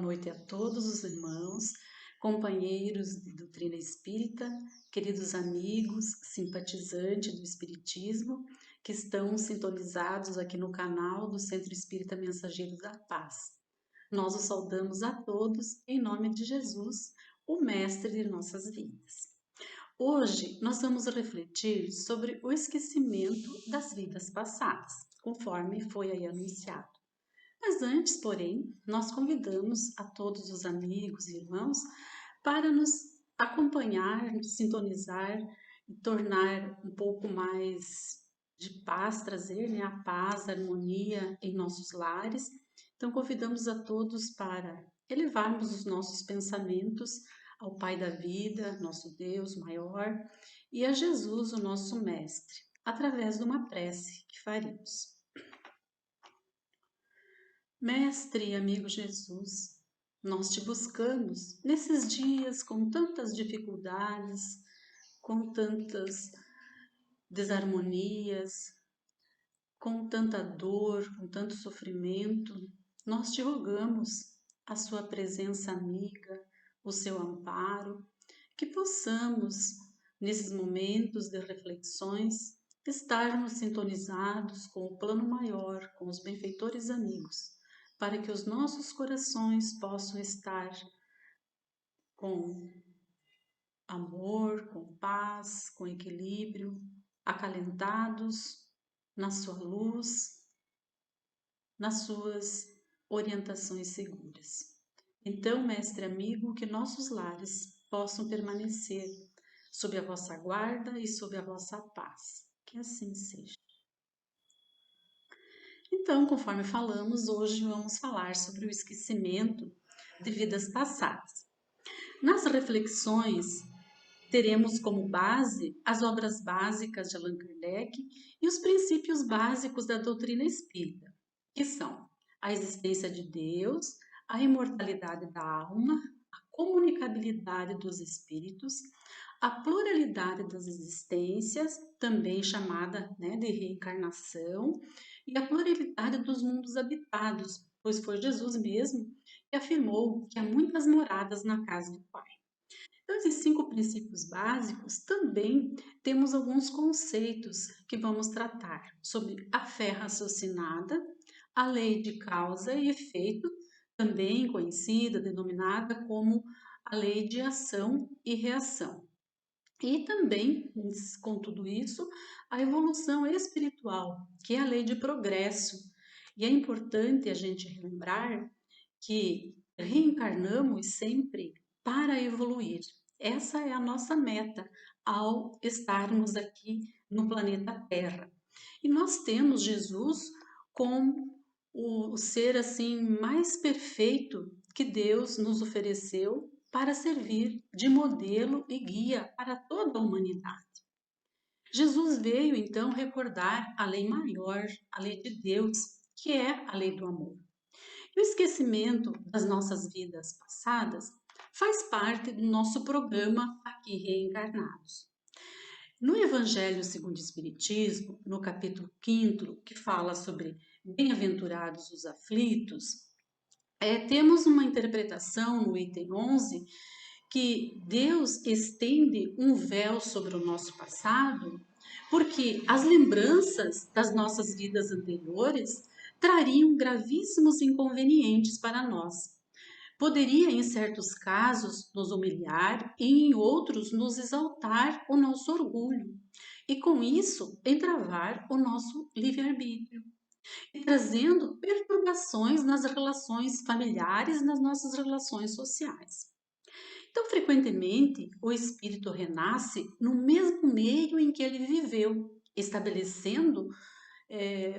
noite a todos os irmãos, companheiros de doutrina espírita, queridos amigos, simpatizantes do Espiritismo, que estão sintonizados aqui no canal do Centro Espírita Mensageiros da Paz. Nós os saudamos a todos em nome de Jesus, o Mestre de nossas vidas. Hoje nós vamos refletir sobre o esquecimento das vidas passadas, conforme foi aí anunciado. Mas antes, porém, nós convidamos a todos os amigos e irmãos para nos acompanhar, nos sintonizar e tornar um pouco mais de paz, trazer a paz, a harmonia em nossos lares. Então, convidamos a todos para elevarmos os nossos pensamentos ao Pai da vida, nosso Deus maior, e a Jesus, o nosso Mestre, através de uma prece que faremos. Mestre e amigo Jesus, nós te buscamos nesses dias com tantas dificuldades, com tantas desarmonias, com tanta dor, com tanto sofrimento. Nós te rogamos a sua presença amiga, o seu amparo, que possamos, nesses momentos de reflexões, estarmos sintonizados com o plano maior, com os benfeitores amigos, para que os nossos corações possam estar com amor, com paz, com equilíbrio, acalentados na sua luz, nas suas orientações seguras. Então, mestre amigo, que nossos lares possam permanecer sob a vossa guarda e sob a vossa paz. Que assim seja. Então, conforme falamos, hoje vamos falar sobre o esquecimento de vidas passadas. Nas reflexões, teremos como base as obras básicas de Allan Kardec e os princípios básicos da doutrina espírita, que são a existência de Deus, a imortalidade da alma, a comunicabilidade dos espíritos, a pluralidade das existências, também chamada de reencarnação, e a pluralidade dos mundos habitados, pois foi Jesus mesmo que afirmou que há muitas moradas na casa do Pai. Então, esses 5 princípios básicos, também temos alguns conceitos que vamos tratar sobre a fé raciocinada, a lei de causa e efeito, também conhecida, denominada como a lei de ação e reação. E também, com tudo isso, a evolução espiritual, que é a lei de progresso. E é importante a gente lembrar que reencarnamos sempre para evoluir. Essa é a nossa meta ao estarmos aqui no planeta Terra. E nós temos Jesus como o ser assim mais perfeito que Deus nos ofereceu para servir de modelo e guia para toda a humanidade. Jesus veio então recordar a lei maior, a lei de Deus, que é a lei do amor. E o esquecimento das nossas vidas passadas faz parte do nosso programa aqui reencarnados. No Evangelho segundo o Espiritismo, no capítulo 5º, que fala sobre bem-aventurados os aflitos, temos uma interpretação no item 11 que Deus estende um véu sobre o nosso passado, porque as lembranças das nossas vidas anteriores trariam gravíssimos inconvenientes para nós. Poderia, em certos casos, nos humilhar e, em outros, nos exaltar o nosso orgulho, e com isso entravar o nosso livre-arbítrio, e trazendo perturbações nas relações familiares, nas nossas relações sociais. Então, frequentemente, o espírito renasce no mesmo meio em que ele viveu, estabelecendo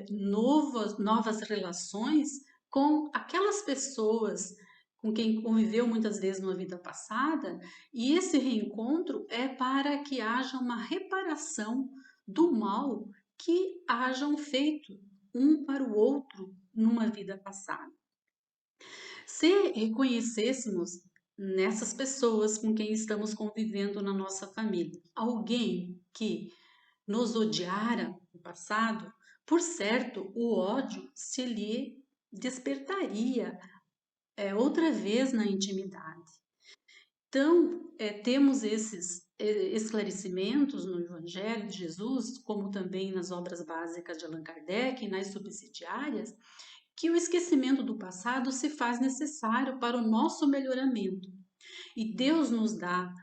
novas relações com aquelas pessoas com quem conviveu muitas vezes na vida passada, e esse reencontro é para que haja uma reparação do mal que hajam feito um para o outro numa vida passada. Se reconhecêssemos nessas pessoas com quem estamos convivendo na nossa família alguém que nos odiara no passado, por certo, o ódio se lhe despertaria outra vez na intimidade. Então, temos esses esclarecimentos no Evangelho de Jesus, como também nas obras básicas de Allan Kardec e nas subsidiárias, que o esquecimento do passado se faz necessário para o nosso melhoramento. E Deus nos dá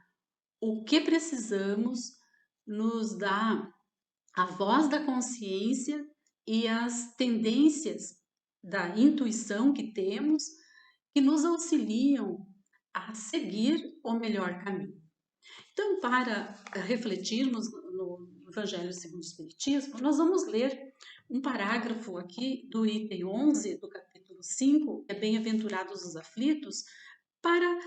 o que precisamos, nos dá a voz da consciência e as tendências da intuição que temos, que nos auxiliam a seguir o melhor caminho. Então, para refletirmos no Evangelho segundo o Espiritismo, nós vamos ler um parágrafo aqui do item 11 do capítulo 5, que é Bem-aventurados os aflitos, para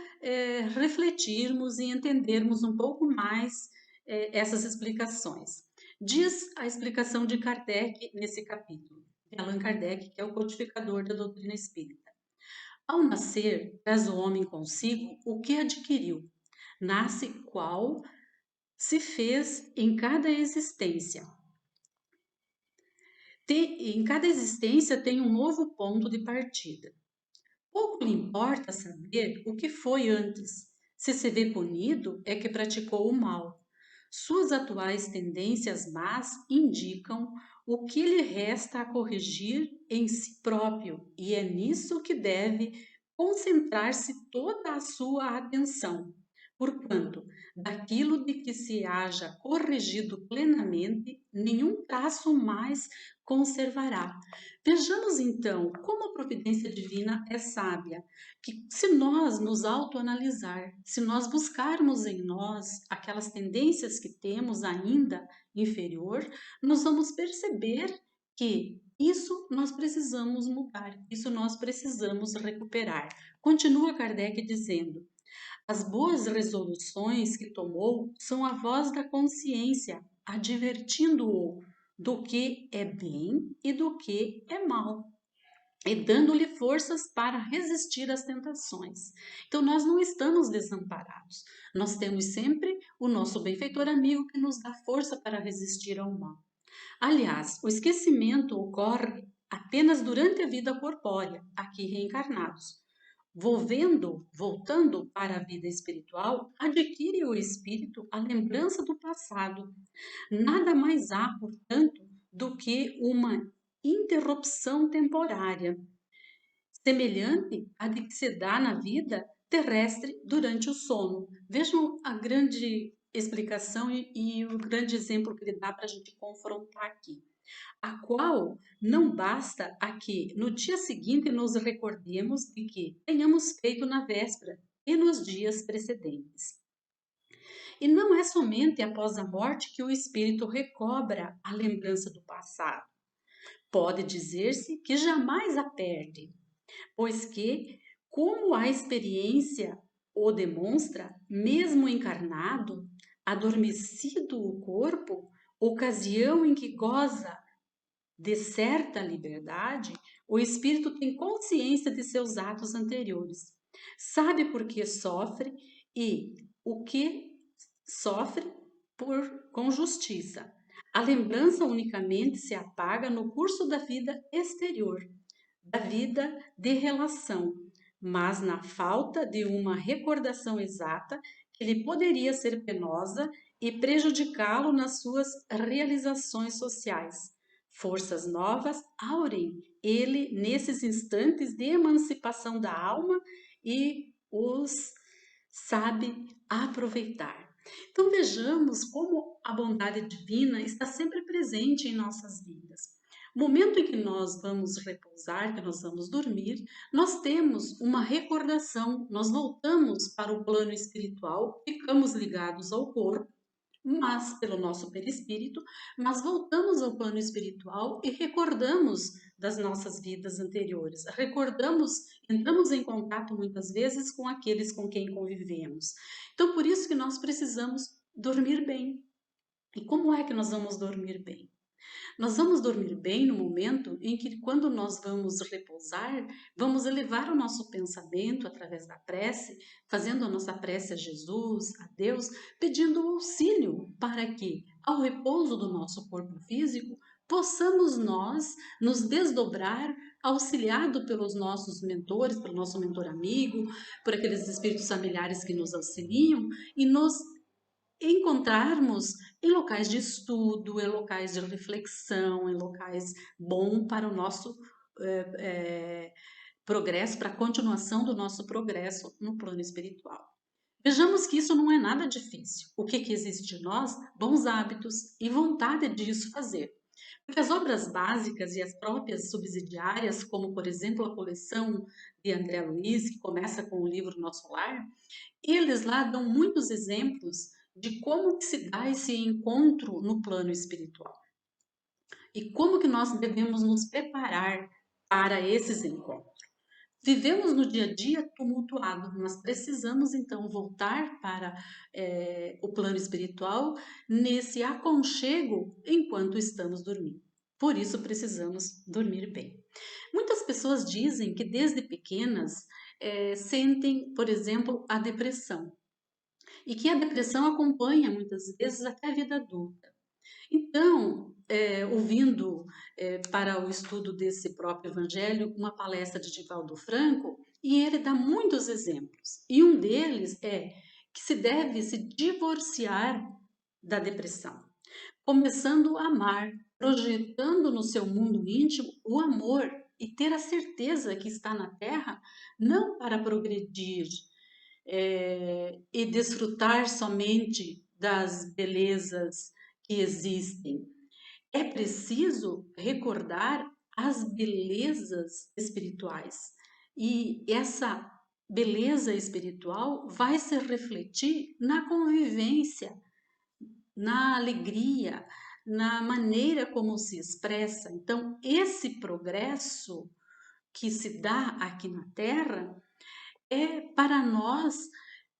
refletirmos e entendermos um pouco mais essas explicações. Diz a explicação de Kardec nesse capítulo, de Allan Kardec, que é o codificador da doutrina espírita. Ao nascer, traz o homem consigo o que adquiriu. Nasce qual se fez em cada existência. Em cada existência tem um novo ponto de partida. Pouco lhe importa saber o que foi antes. Se vê punido, é que praticou o mal. Suas atuais tendências más indicam o que lhe resta a corrigir em si próprio, e é nisso que deve concentrar-se toda a sua atenção. Porquanto, daquilo de que se haja corrigido plenamente, nenhum traço mais conservará. Vejamos então como a providência divina é sábia, que se nós nos autoanalisar, se nós buscarmos em nós aquelas tendências que temos ainda inferior, nós vamos perceber que isso nós precisamos mudar, isso nós precisamos recuperar. Continua Kardec dizendo: as boas resoluções que tomou são a voz da consciência, advertindo-o do que é bem e do que é mal, e dando-lhe forças para resistir às tentações. Então, nós não estamos desamparados. Nós temos sempre o nosso benfeitor amigo que nos dá força para resistir ao mal. Aliás, o esquecimento ocorre apenas durante a vida corpórea, aqui reencarnados. Voltando para a vida espiritual, adquire o espírito a lembrança do passado. Nada mais há, portanto, do que uma interrupção temporária, semelhante à de que se dá na vida terrestre durante o sono. Vejam a grande explicação e o grande exemplo que ele dá para a gente confrontar aqui. A qual não basta a que no dia seguinte nos recordemos de que tenhamos feito na véspera e nos dias precedentes. E não é somente após a morte que o espírito recobra a lembrança do passado. Pode dizer-se que jamais a perde, pois que, como a experiência o demonstra, mesmo encarnado, adormecido o corpo, ocasião em que goza de certa liberdade, o espírito tem consciência de seus atos anteriores, sabe por que sofre e o que sofre com justiça. A lembrança unicamente se apaga no curso da vida exterior, da vida de relação, mas na falta de uma recordação exata que lhe poderia ser penosa e prejudicá-lo nas suas realizações sociais. Forças novas aurem ele nesses instantes de emancipação da alma e os sabe aproveitar. Então vejamos como a bondade divina está sempre presente em nossas vidas. No momento em que nós vamos repousar, que nós vamos dormir, nós temos uma recordação, nós voltamos para o plano espiritual, ficamos ligados ao corpo, mas pelo nosso perispírito, mas voltamos ao plano espiritual e recordamos das nossas vidas anteriores. Recordamos, entramos em contato muitas vezes com aqueles com quem convivemos. Então, por isso que nós precisamos dormir bem. E como é que nós vamos dormir bem? Nós vamos dormir bem no momento em que, quando nós vamos repousar, vamos elevar o nosso pensamento através da prece, fazendo a nossa prece a Jesus, a Deus, pedindo auxílio para que, ao repouso do nosso corpo físico, possamos nós nos desdobrar, auxiliado pelos nossos mentores, pelo nosso mentor amigo, por aqueles espíritos familiares que nos auxiliam, e nos encontrarmos em locais de estudo, em locais de reflexão, em locais bons para o nosso progresso, para a continuação do nosso progresso no plano espiritual. Vejamos que isso não é nada difícil. O que existe de nós? Bons hábitos e vontade disso fazer. Porque as obras básicas e as próprias subsidiárias, como por exemplo a coleção de André Luiz, que começa com o livro Nosso Lar, eles lá dão muitos exemplos de como que se dá esse encontro no plano espiritual. E como que nós devemos nos preparar para esses encontros. Vivemos no dia a dia tumultuado, nós precisamos então voltar para o plano espiritual nesse aconchego enquanto estamos dormindo. Por isso precisamos dormir bem. Muitas pessoas dizem que desde pequenas sentem, por exemplo, a depressão e que a depressão acompanha muitas vezes até a vida adulta. Então, ouvindo para o estudo desse próprio evangelho, uma palestra de Divaldo Franco, e ele dá muitos exemplos. E um deles é que se deve se divorciar da depressão, começando a amar, projetando no seu mundo íntimo o amor e ter a certeza que está na Terra não para progredir e desfrutar somente das belezas que existem. É preciso recordar as belezas espirituais. E essa beleza espiritual vai se refletir na convivência, na alegria, na maneira como se expressa. Então, esse progresso que se dá aqui na Terra é para nós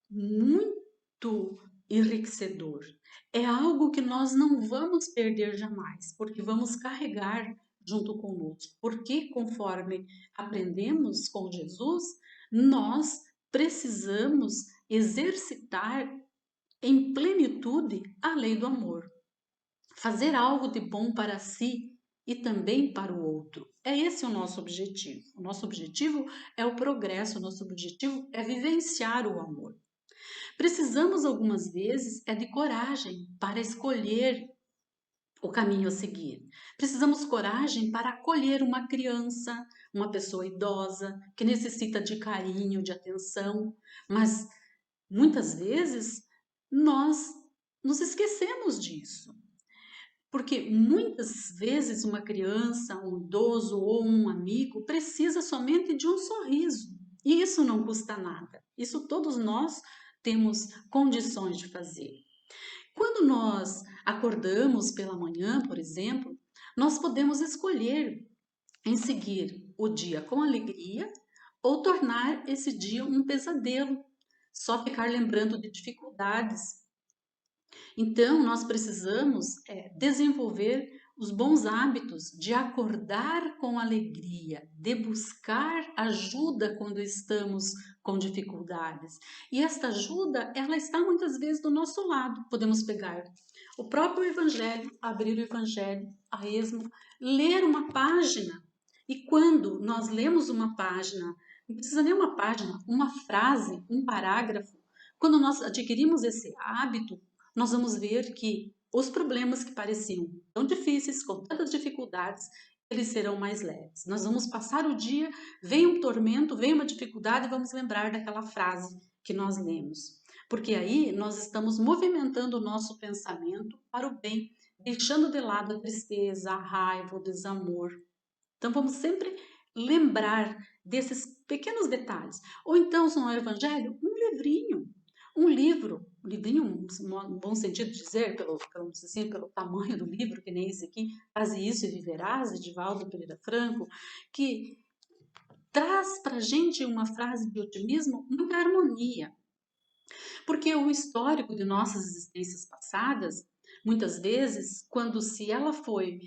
muito enriquecedor. É algo que nós não vamos perder jamais, porque vamos carregar junto conosco. Porque, conforme aprendemos com Jesus, nós precisamos exercitar em plenitude a lei do amor. Fazer algo de bom para si e também para o outro. É esse o nosso objetivo. O nosso objetivo é o progresso, o nosso objetivo é vivenciar o amor. Precisamos algumas vezes de coragem para escolher o caminho a seguir. Precisamos coragem para acolher uma criança, uma pessoa idosa que necessita de carinho, de atenção, mas muitas vezes nós nos esquecemos disso. Porque muitas vezes uma criança, um idoso ou um amigo precisa somente de um sorriso. E isso não custa nada. Isso todos nós temos condições de fazer. Quando nós acordamos pela manhã, por exemplo, nós podemos escolher em seguir o dia com alegria ou tornar esse dia um pesadelo, só ficar lembrando de dificuldades. Então, nós precisamos desenvolver os bons hábitos de acordar com alegria, de buscar ajuda quando estamos com dificuldades. E esta ajuda, ela está muitas vezes do nosso lado. Podemos pegar o próprio Evangelho, abrir o Evangelho a esmo, ler uma página. E quando nós lemos uma página, não precisa nem uma página, uma frase, um parágrafo, quando nós adquirimos esse hábito, nós vamos ver que os problemas que pareciam tão difíceis, com tantas dificuldades, eles serão mais leves. Nós vamos passar o dia, vem um tormento, vem uma dificuldade e vamos lembrar daquela frase que nós lemos. Porque aí nós estamos movimentando o nosso pensamento para o bem, deixando de lado a tristeza, a raiva, o desamor. Então vamos sempre lembrar desses pequenos detalhes. Ou então, se não é o Evangelho, um livrinho. Um livro, um livrinho, um bom sentido de dizer, pelo tamanho do livro, que nem esse aqui, Faze Isso e Viverás, de Divaldo Pereira Franco, que traz para a gente uma frase de otimismo, muita harmonia. Porque o histórico de nossas existências passadas, muitas vezes, quando se ela foi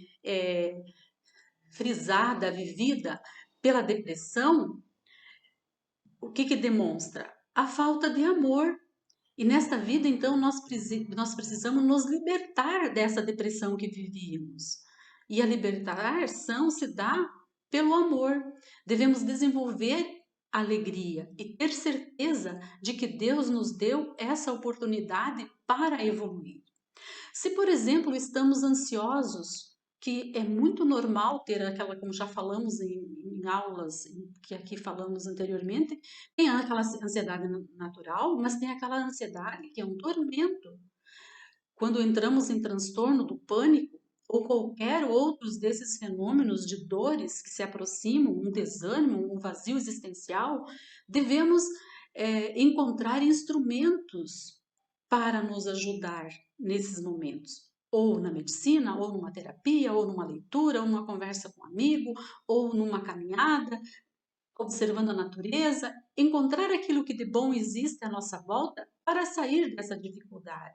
frisada, vivida pela depressão, o que demonstra? A falta de amor. E nesta vida, então, nós precisamos nos libertar dessa depressão que vivíamos. E a libertação se dá pelo amor. Devemos desenvolver alegria e ter certeza de que Deus nos deu essa oportunidade para evoluir. Se, por exemplo, estamos ansiosos, que é muito normal ter aquela, como já falamos em aulas que aqui falamos anteriormente, tem aquela ansiedade natural, mas tem aquela ansiedade que é um tormento. Quando entramos em transtorno do pânico ou qualquer outros desses fenômenos de dores que se aproximam, um desânimo, um vazio existencial, devemos encontrar instrumentos para nos ajudar nesses momentos. Ou na medicina, ou numa terapia, ou numa leitura, ou numa conversa com um amigo, ou numa caminhada, observando a natureza, encontrar aquilo que de bom existe à nossa volta para sair dessa dificuldade.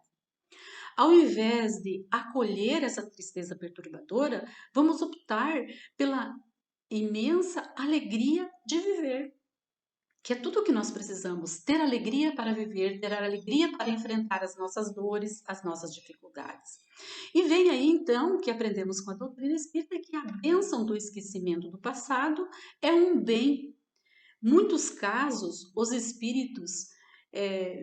Ao invés de acolher essa tristeza perturbadora, vamos optar pela imensa alegria de viver, que é tudo o que nós precisamos, ter alegria para viver, ter alegria para enfrentar as nossas dores, as nossas dificuldades. E vem aí então que aprendemos com a doutrina espírita que a bênção do esquecimento do passado é um bem. Muitos casos, os espíritos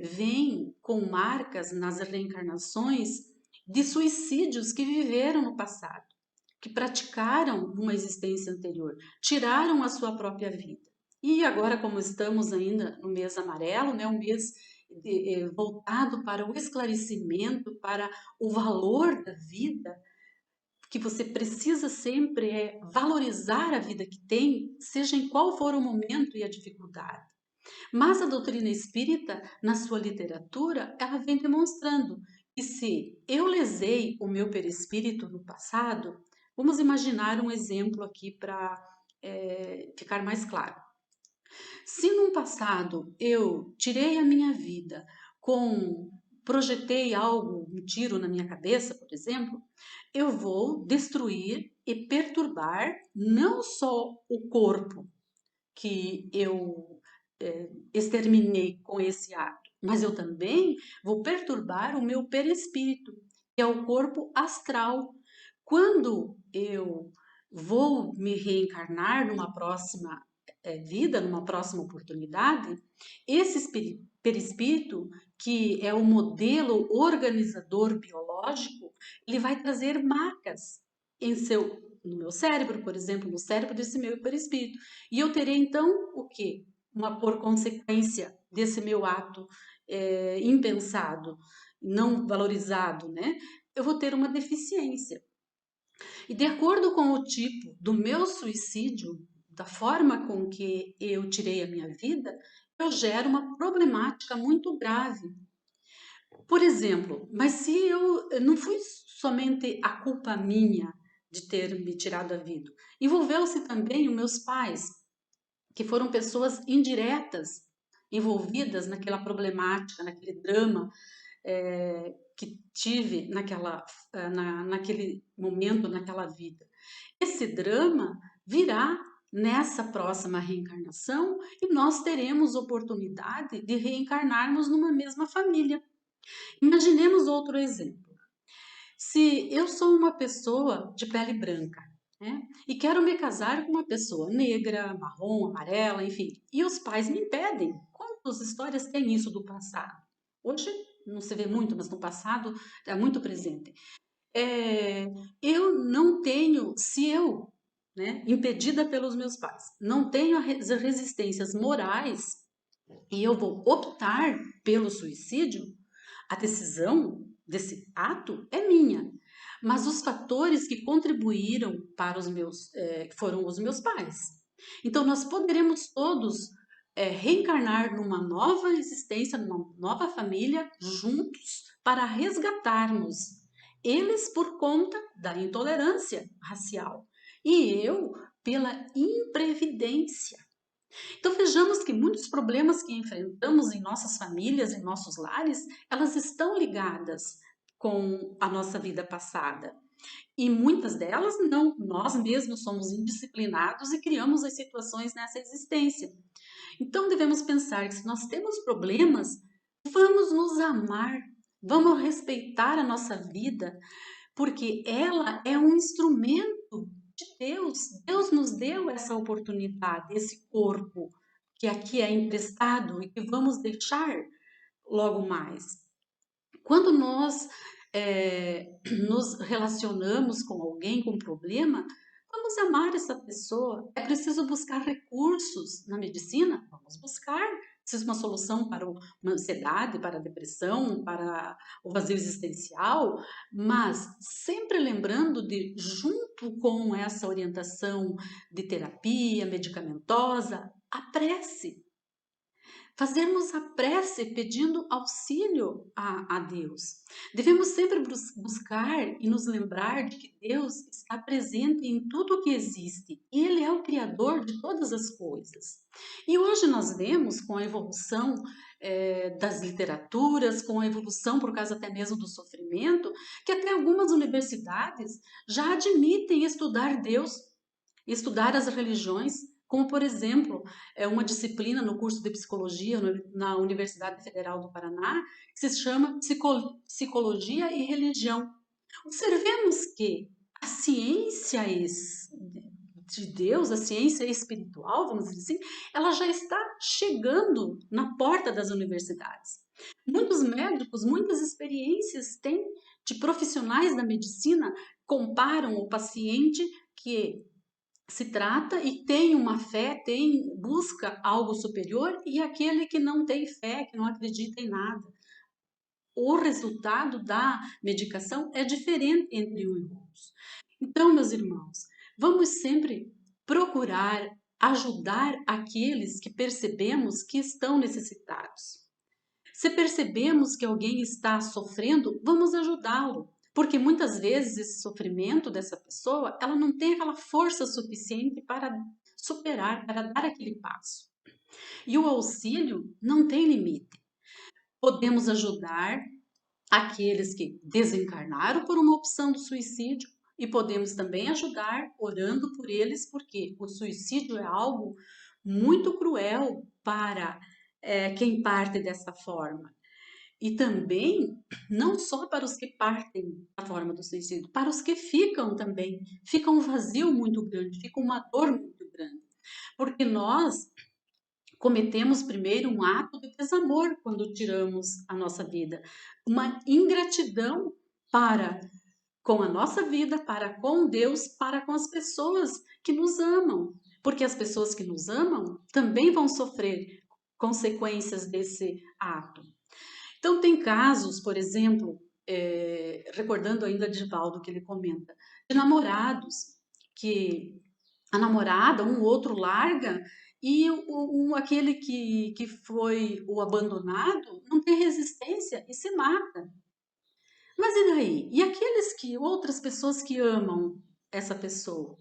vêm com marcas nas reencarnações de suicídios que viveram no passado, que praticaram uma existência anterior, tiraram a sua própria vida. E agora, como estamos ainda no mês amarelo, né, um mês voltado para o esclarecimento, para o valor da vida, que você precisa sempre valorizar a vida que tem, seja em qual for o momento e a dificuldade. Mas a doutrina espírita, na sua literatura, ela vem demonstrando que se eu lesei o meu perispírito no passado, vamos imaginar um exemplo aqui para ficar mais claro. Se no passado eu tirei a minha vida projetei algo, um tiro na minha cabeça, por exemplo, eu vou destruir e perturbar não só o corpo que eu exterminei com esse ato, mas eu também vou perturbar o meu perispírito, que é o corpo astral. Quando eu vou me reencarnar numa próxima vida, numa próxima oportunidade, esse perispírito, que é o modelo organizador biológico, ele vai trazer marcas no meu cérebro, por exemplo, no cérebro desse meu perispírito. E eu terei então o quê? Por consequência desse meu ato impensado, não valorizado, né? Eu vou ter uma deficiência. E de acordo com o tipo do meu suicídio, da forma com que eu tirei a minha vida, eu gero uma problemática muito grave. Por exemplo, mas se eu não foi somente a culpa minha de ter me tirado a vida, envolveu-se também os meus pais, que foram pessoas indiretas envolvidas naquela problemática, naquele drama que tive naquele momento, naquela vida. Esse drama virá nessa próxima reencarnação e nós teremos oportunidade de reencarnarmos numa mesma família. Imaginemos outro exemplo. Se eu sou uma pessoa de pele branca, né, e quero me casar com uma pessoa negra, marrom, amarela, enfim, e os pais me impedem. Quantas histórias tem isso do passado? Hoje não se vê muito, mas no passado é muito presente. Eu não tenho, se eu, né, impedida pelos meus pais, não tenho as resistências morais e eu vou optar pelo suicídio, a decisão desse ato é minha. Mas os fatores que contribuíram para foram os meus pais. Então nós poderemos todos reencarnar numa nova existência, numa nova família, juntos, para resgatarmos eles por conta da intolerância racial e eu pela imprevidência. Então vejamos que muitos problemas que enfrentamos em nossas famílias, em nossos lares, elas estão ligadas com a nossa vida passada. E muitas delas não, nós mesmos somos indisciplinados e criamos as situações nessa existência. Então devemos pensar que se nós temos problemas, vamos nos amar, vamos respeitar a nossa vida, porque ela é um instrumento Deus. Deus nos deu essa oportunidade, esse corpo que aqui é emprestado e que vamos deixar logo mais. Quando nós nos relacionamos com alguém com problema, vamos amar essa pessoa. É preciso buscar recursos na medicina? Vamos buscar. Precisa uma solução para uma ansiedade, para a depressão, para o vazio existencial, mas sempre lembrando de, junto com essa orientação de terapia medicamentosa, a prece. Fazermos a prece pedindo auxílio a Deus. Devemos sempre buscar e nos lembrar de que Deus está presente em tudo o que existe. E Ele é o Criador de todas as coisas. E hoje nós vemos, com a evolução das literaturas, com a evolução por causa até mesmo do sofrimento, que até algumas universidades já admitem estudar Deus, estudar as religiões, como, por exemplo, uma disciplina no curso de psicologia na Universidade Federal do Paraná, que se chama Psicologia e Religião. Observemos que a ciência de Deus, a ciência espiritual, vamos dizer assim, ela já está chegando na porta das universidades. Muitos médicos, muitas experiências têm de profissionais da medicina comparam o paciente que se trata e tem uma fé, busca algo superior, e aquele que não tem fé, que não acredita em nada. O resultado da medicação é diferente entre um e outros. Então, meus irmãos, vamos sempre procurar ajudar aqueles que percebemos que estão necessitados. Se percebemos que alguém está sofrendo, vamos ajudá-lo. Porque muitas vezes esse sofrimento dessa pessoa, ela não tem aquela força suficiente para superar, para dar aquele passo. E o auxílio não tem limite. Podemos ajudar aqueles que desencarnaram por uma opção do suicídio e podemos também ajudar orando por eles, porque o suicídio é algo muito cruel para quem parte dessa forma. E também, não só para os que partem da forma do suicídio, para os que ficam também. Fica um vazio muito grande, fica uma dor muito grande. Porque nós cometemos primeiro um ato de desamor quando tiramos a nossa vida. Uma ingratidão para com a nossa vida, para com Deus, para com as pessoas que nos amam. Porque as pessoas que nos amam também vão sofrer consequências desse ato. Então, tem casos, por exemplo, recordando ainda de Valdo, que ele comenta, de namorados, que a namorada, um outro larga, e aquele que foi o abandonado não tem resistência e se mata. Mas e daí? E outras pessoas que amam essa pessoa?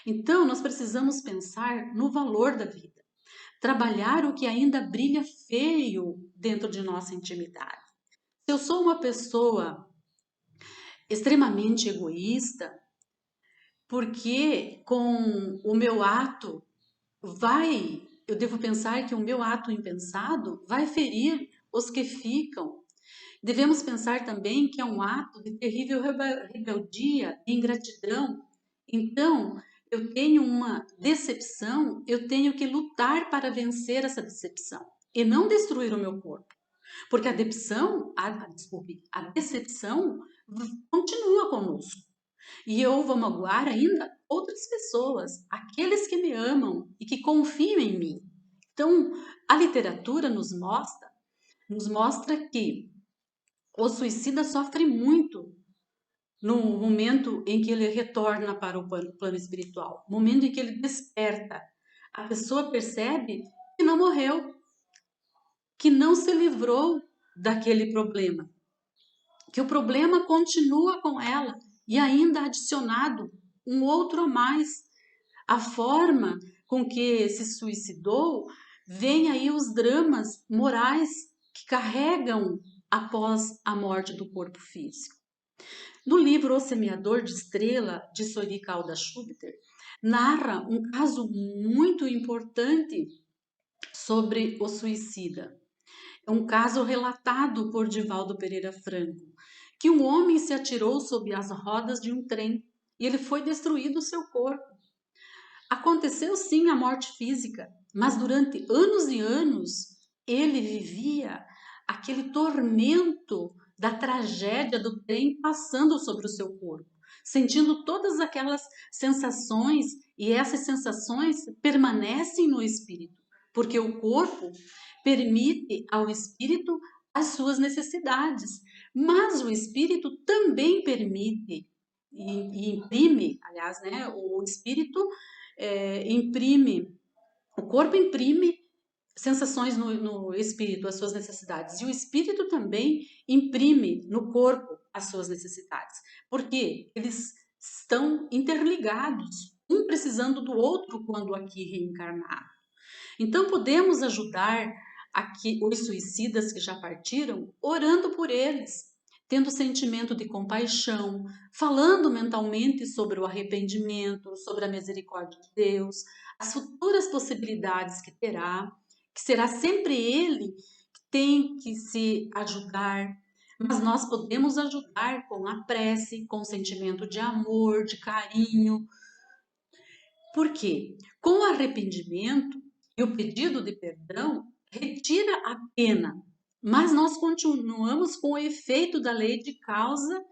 Então, nós precisamos pensar no valor da vida. Trabalhar o que ainda brilha feio dentro de nossa intimidade. Se eu sou uma pessoa extremamente egoísta, porque com o meu ato eu devo pensar que o meu ato impensado vai ferir os que ficam. Devemos pensar também que é um ato de terrível rebeldia e ingratidão. Então, eu tenho uma decepção, eu tenho que lutar para vencer essa decepção e não destruir o meu corpo. Porque a decepção continua conosco. E eu vou magoar ainda outras pessoas, aqueles que me amam e que confiam em mim. Então, a literatura nos mostra que o suicida sofre muito no momento em que ele retorna para o plano espiritual, no momento em que ele desperta. A pessoa percebe que não morreu, que não se livrou daquele problema, que o problema continua com ela e ainda adicionado um outro a mais. A forma com que se suicidou, vem aí os dramas morais que carregam após a morte do corpo físico. No livro O Semeador de Estrela, de Soiri Caldas Schubter, narra um caso muito importante sobre o suicida. É um caso relatado por Divaldo Pereira Franco, que um homem se atirou sob as rodas de um trem e ele foi destruído o seu corpo. Aconteceu sim a morte física, mas durante anos e anos ele vivia aquele tormento da tragédia do trem passando sobre o seu corpo, sentindo todas aquelas sensações, e essas sensações permanecem no espírito, porque o corpo permite ao espírito as suas necessidades, mas o espírito também permite e imprime, aliás, né, o espírito imprime, o corpo imprime sensações no espírito, as suas necessidades, e o espírito também imprime no corpo as suas necessidades, porque eles estão interligados, um precisando do outro quando aqui reencarnado. Então podemos ajudar aqui os suicidas que já partiram, orando por eles, tendo sentimento de compaixão, falando mentalmente sobre o arrependimento, sobre a misericórdia de Deus, as futuras possibilidades que terá, que será sempre ele que tem que se ajudar, mas nós podemos ajudar com a prece, com o sentimento de amor, de carinho. Por quê? Com o arrependimento e o pedido de perdão, retira a pena, mas nós continuamos com o efeito da lei de causa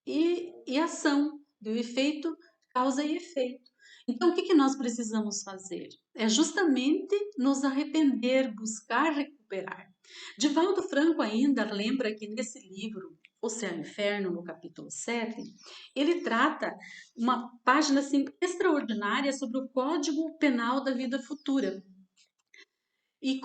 e ação, do efeito, causa e efeito. Então, o que nós precisamos fazer? É justamente nos arrepender, buscar recuperar. Divaldo Franco ainda lembra que nesse livro, O Céu e o Inferno, no capítulo 7, ele trata uma página assim, extraordinária sobre o Código Penal da Vida Futura. E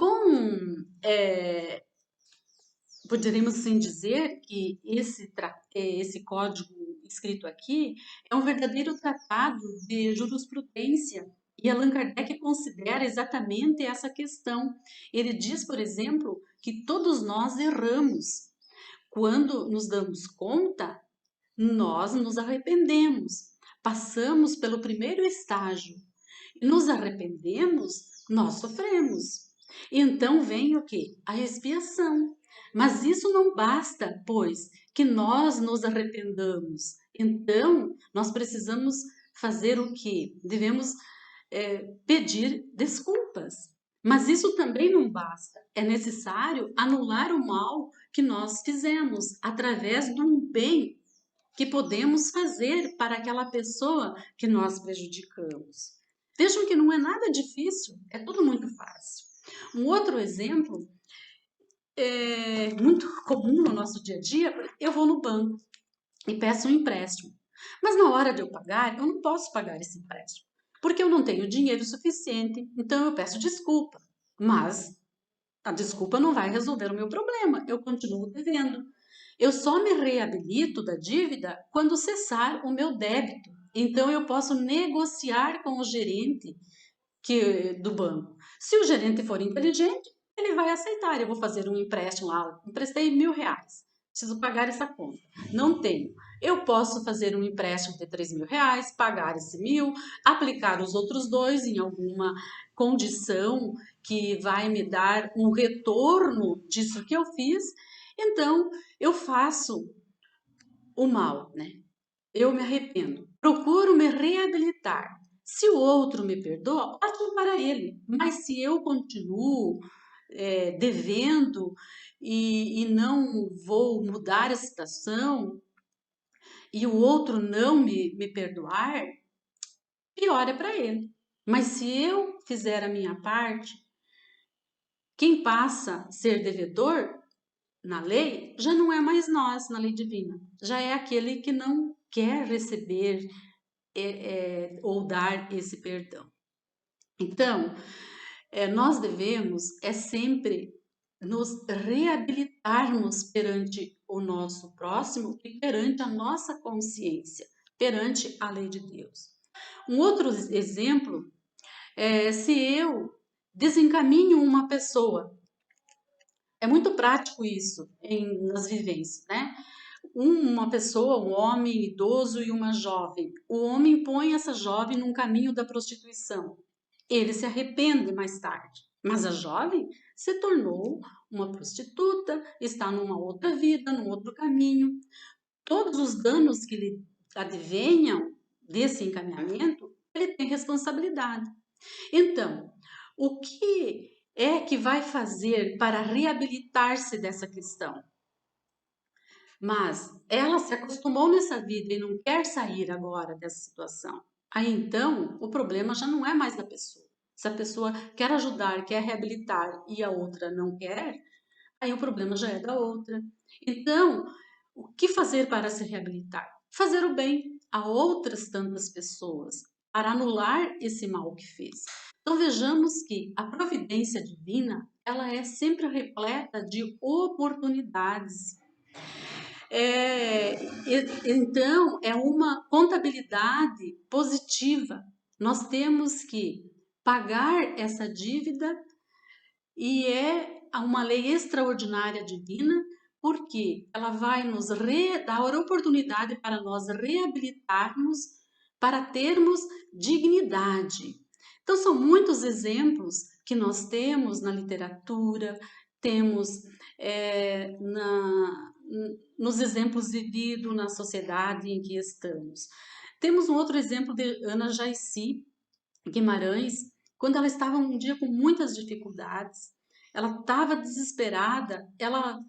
poderíamos assim dizer que esse código escrito aqui é um verdadeiro tratado de jurisprudência, e Allan Kardec considera exatamente essa questão. Ele diz, por exemplo, que todos nós erramos. Quando nos damos conta, nós nos arrependemos, passamos pelo primeiro estágio e nos arrependemos, nós sofremos. Então vem o que? A expiação. Mas isso não basta, pois, que nós nos arrependamos. Então, nós precisamos fazer o que? Devemos pedir desculpas. Mas isso também não basta. É necessário anular o mal que nós fizemos através de um bem que podemos fazer para aquela pessoa que nós prejudicamos. Vejam que não é nada difícil, é tudo muito fácil. Um outro exemplo muito comum no nosso dia a dia, eu vou no banco e peço um empréstimo. Mas na hora de eu pagar, eu não posso pagar esse empréstimo, porque eu não tenho dinheiro suficiente, então eu peço desculpa. Mas a desculpa não vai resolver o meu problema, eu continuo devendo. Eu só me reabilito da dívida quando cessar o meu débito. Então eu posso negociar com o gerente do banco. Se o gerente for inteligente, ele vai aceitar. Eu vou fazer um empréstimo lá, emprestei R$ 1.000, preciso pagar essa conta. Não tenho. Eu posso fazer um empréstimo de R$ 3.000, pagar esse 1.000, aplicar os outros 2 em alguma condição que vai me dar um retorno disso que eu fiz. Então, eu faço o mal, né? Eu me arrependo. Procuro me reabilitar. Se o outro me perdoa, ótimo para ele. Mas se eu continuo devendo e não vou mudar a situação e o outro não me perdoar, pior é para ele. Mas se eu fizer a minha parte, quem passa a ser devedor na lei já não é mais nós na lei divina, já é aquele que não quer receber ou dar esse perdão. Então, nós devemos sempre nos reabilitarmos perante o nosso próximo e perante a nossa consciência, perante a lei de Deus. Um outro exemplo é se eu desencaminho uma pessoa. É muito prático isso nas vivências, né? Uma pessoa, um homem idoso e uma jovem. O homem põe essa jovem num caminho da prostituição. Ele se arrepende mais tarde, mas a jovem se tornou uma prostituta, está numa outra vida, num outro caminho. Todos os danos que lhe advenham desse encaminhamento, ele tem responsabilidade. Então, o que é que vai fazer para reabilitar-se dessa questão? Mas ela se acostumou nessa vida e não quer sair agora dessa situação. Aí então, o problema já não é mais da pessoa. Se a pessoa quer ajudar, quer reabilitar e a outra não quer, aí o problema já é da outra. Então, o que fazer para se reabilitar? Fazer o bem a outras tantas pessoas, para anular esse mal que fez. Então vejamos que a providência divina, ela é sempre repleta de oportunidades. Então, é uma contabilidade positiva. Nós temos que pagar essa dívida e é uma lei extraordinária divina, porque ela vai nos dar oportunidade para nós reabilitarmos, para termos dignidade. Então, são muitos exemplos que nós temos na literatura, temos nos exemplos vividos na sociedade em que estamos. Temos um outro exemplo de Ana Jaici Guimarães, quando ela estava um dia com muitas dificuldades, ela estava desesperada, ela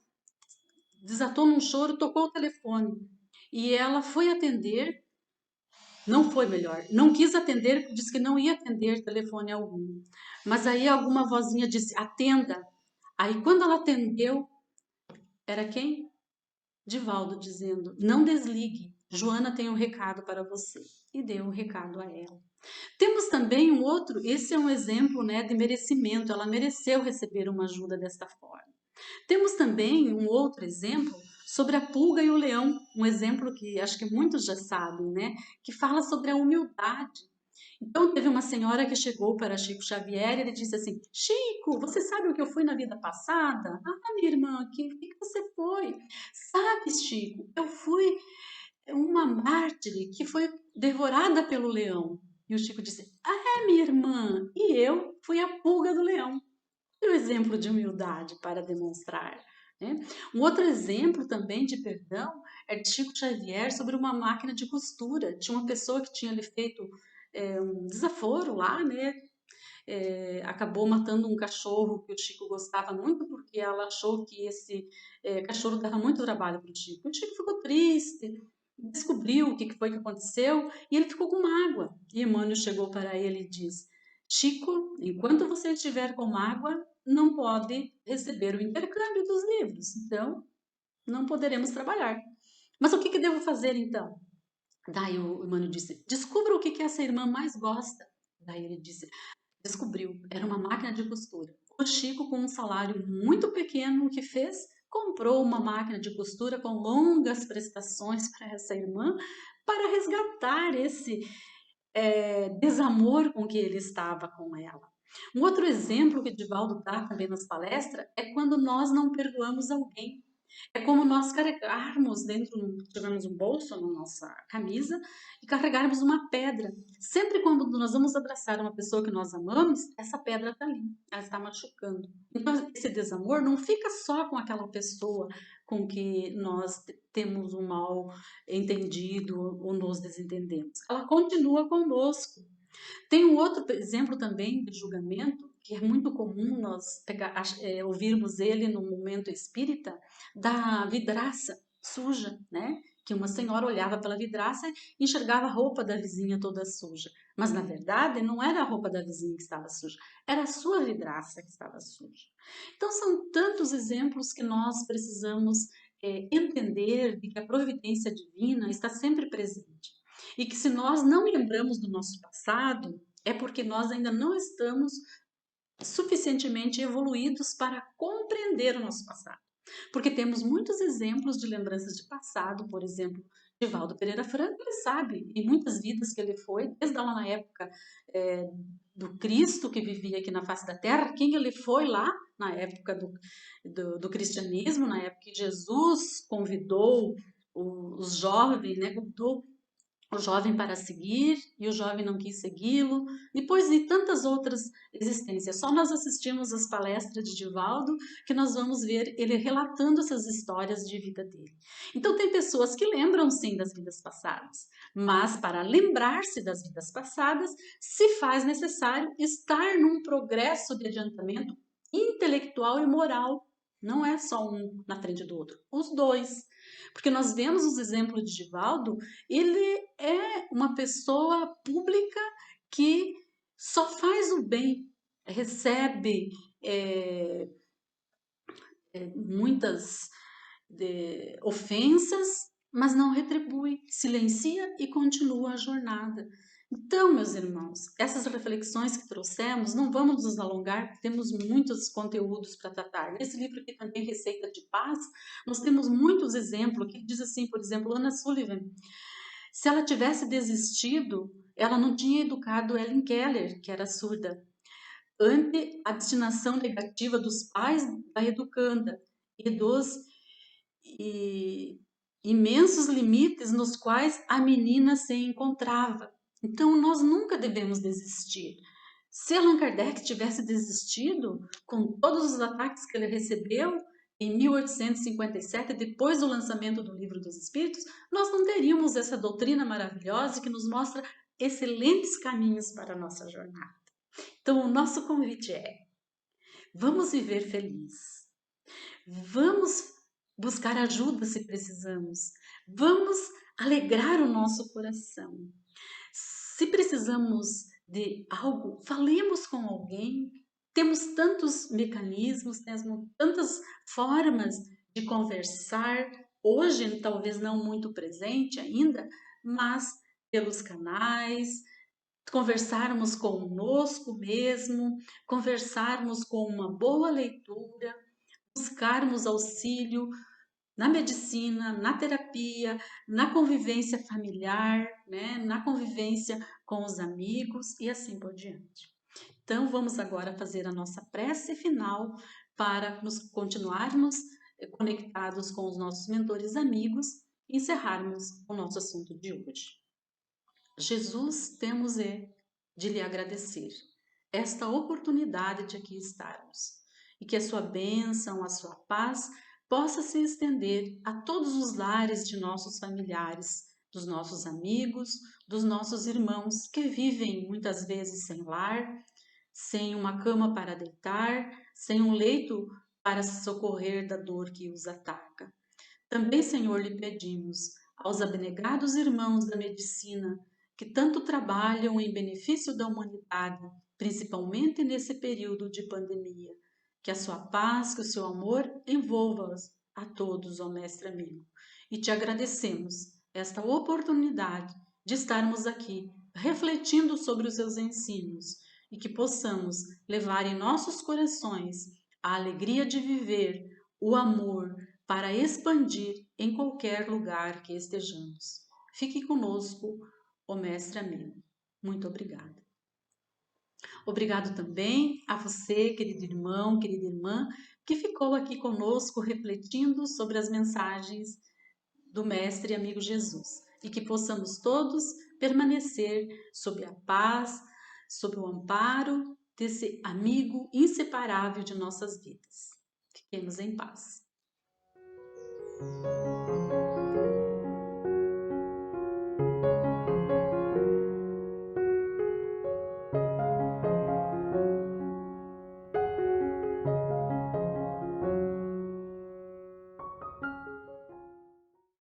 desatou num choro, tocou o telefone e ela foi atender, não foi melhor, não quis atender, disse que não ia atender telefone algum, mas aí alguma vozinha disse, atenda. Aí quando ela atendeu, era quem? Divaldo dizendo, não desligue, Joana tem um recado para você. E deu o recado a ela. Temos também um outro, esse é um exemplo, né, de merecimento, ela mereceu receber uma ajuda desta forma. Temos também um outro exemplo sobre a pulga e o leão, um exemplo que acho que muitos já sabem, né, que fala sobre a humildade. Então, teve uma senhora que chegou para Chico Xavier e ele disse assim, Chico, você sabe o que eu fui na vida passada? Ah, minha irmã, o que você foi? Sabe, Chico, eu fui uma mártire que foi devorada pelo leão. E o Chico disse, ah, é, minha irmã, e eu fui a pulga do leão. E o exemplo de humildade para demonstrar. Né? Um outro exemplo também de perdão é de Chico Xavier sobre uma máquina de costura. Tinha uma pessoa que tinha lhe feito um desaforo lá, né? Acabou matando um cachorro que o Chico gostava muito porque ela achou que esse cachorro dava muito trabalho para o Chico. O Chico ficou triste, descobriu o que foi que aconteceu e ele ficou com mágoa. E Emmanuel chegou para ele e disse, Chico, enquanto você estiver com mágoa, não pode receber o intercâmbio dos livros, então não poderemos trabalhar. Mas o que devo fazer então? Daí o Emmanuel disse, descubra o que essa irmã mais gosta. Daí ele disse, descobriu, era uma máquina de costura. O Chico, com um salário muito pequeno, o que fez? Comprou uma máquina de costura com longas prestações para essa irmã, para resgatar esse desamor com que ele estava com ela. Um outro exemplo que Divaldo dá também nas palestras é quando nós não perdoamos alguém. É como nós carregarmos tivermos um bolso na nossa camisa e carregarmos uma pedra. Sempre quando nós vamos abraçar uma pessoa que nós amamos, essa pedra está ali, ela está machucando. Então, esse desamor não fica só com aquela pessoa com que nós temos um mal entendido ou nos desentendemos. Ela continua conosco. Tem um outro exemplo também de julgamento, que é muito comum nós ouvirmos ele no momento espírita, da vidraça suja, né? Que uma senhora olhava pela vidraça e enxergava a roupa da vizinha toda suja. Mas, na verdade, não era a roupa da vizinha que estava suja, era a sua vidraça que estava suja. Então, são tantos exemplos que nós precisamos entender de que a providência divina está sempre presente. E que se nós não lembramos do nosso passado, é porque nós ainda não estamos suficientemente evoluídos para compreender o nosso passado. Porque temos muitos exemplos de lembranças de passado, por exemplo, Divaldo Pereira Franco, ele sabe, em muitas vidas que ele foi, desde lá na época do Cristo que vivia aqui na face da terra, quem ele foi lá na época do cristianismo, na época que Jesus convidou os jovens, né, convidou o jovem para seguir e o jovem não quis segui-lo, depois de tantas outras existências. Só nós assistimos as palestras de Divaldo que nós vamos ver ele relatando essas histórias de vida dele. Então tem pessoas que lembram sim das vidas passadas, mas para lembrar-se das vidas passadas se faz necessário estar num progresso de adiantamento intelectual e moral. Não é só um na frente do outro, os dois. Porque nós vemos os exemplos de Divaldo, ele é uma pessoa pública que só faz o bem, recebe muitas ofensas, mas não retribui, silencia e continua a jornada. Então, meus irmãos, essas reflexões que trouxemos, não vamos nos alongar, porque temos muitos conteúdos para tratar. Nesse livro aqui também, Receita de Paz, nós temos muitos exemplos, que diz assim, por exemplo, Anna Sullivan, se ela tivesse desistido, ela não tinha educado Ellen Keller, que era surda, ante a destinação negativa dos pais da educanda e dos imensos limites nos quais a menina se encontrava. Então, nós nunca devemos desistir. Se Allan Kardec tivesse desistido, com todos os ataques que ele recebeu em 1857, depois do lançamento do Livro dos Espíritos, nós não teríamos essa doutrina maravilhosa que nos mostra excelentes caminhos para a nossa jornada. Então, o nosso convite é: vamos viver felizes. Vamos buscar ajuda se precisamos. Vamos alegrar o nosso coração. Se precisamos de algo, falemos com alguém. Temos tantos mecanismos, temos tantas formas de conversar. Hoje, talvez não muito presente ainda, mas pelos canais, conversarmos conosco mesmo, conversarmos com uma boa leitura, buscarmos auxílio na medicina, na terapia, na convivência familiar, né, na convivência com os amigos e assim por diante. Então, vamos agora fazer a nossa prece final para nos continuarmos conectados com os nossos mentores amigos e encerrarmos o nosso assunto de hoje. Jesus, temos de lhe agradecer esta oportunidade de aqui estarmos e que a sua bênção, a sua paz possa se estender a todos os lares de nossos familiares, dos nossos amigos, dos nossos irmãos que vivem muitas vezes sem lar, sem uma cama para deitar, sem um leito para se socorrer da dor que os ataca. Também, Senhor, lhe pedimos aos abnegados irmãos da medicina que tanto trabalham em benefício da humanidade, principalmente nesse período de pandemia, que a sua paz, que o seu amor envolva-os a todos, ó Mestre amigo. E te agradecemos esta oportunidade de estarmos aqui refletindo sobre os seus ensinos e que possamos levar em nossos corações a alegria de viver, o amor, para expandir em qualquer lugar que estejamos. Fique conosco, ó Mestre amigo. Muito obrigada. Obrigado também a você, querido irmão, querida irmã, que ficou aqui conosco refletindo sobre as mensagens do Mestre e amigo Jesus e que possamos todos permanecer sob a paz, sob o amparo desse amigo inseparável de nossas vidas. Fiquemos em paz.